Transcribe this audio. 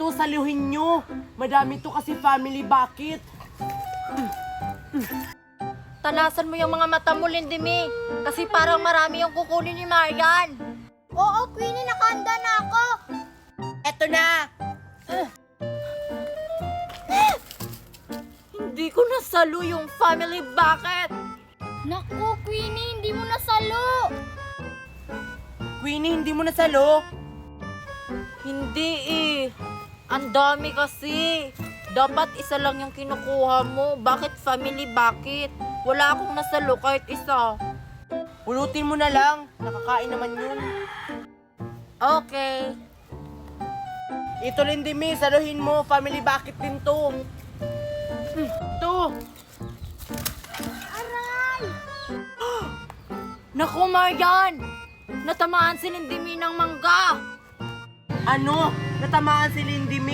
to, saluhin nyo. Madami to kasi family bucket. Tanasan mo yung mga mata mo, Lindimi. Kasi parang marami yung kukunin ni Marian. Oo, Queenie, nakahanda na ako. Eto na! Hindi ko nasalo yung family bucket. Naku, Queenie, hindi mo nasalo. Queenie, hindi mo nasalo? Hindi eh. Ang dami kasi. Dapat isa lang yung kinukuha mo. Bakit family bucket? Wala akong nasalo kahit isa. Pulutin mo na lang. Nakakain naman yun. Okay. Ito Lindimi, saluhin mo. Family bucket din to. To. Aray! Naku, Marian! Natamaan si Lindimi ng mangga. Ano? Natamaan si Lindimi.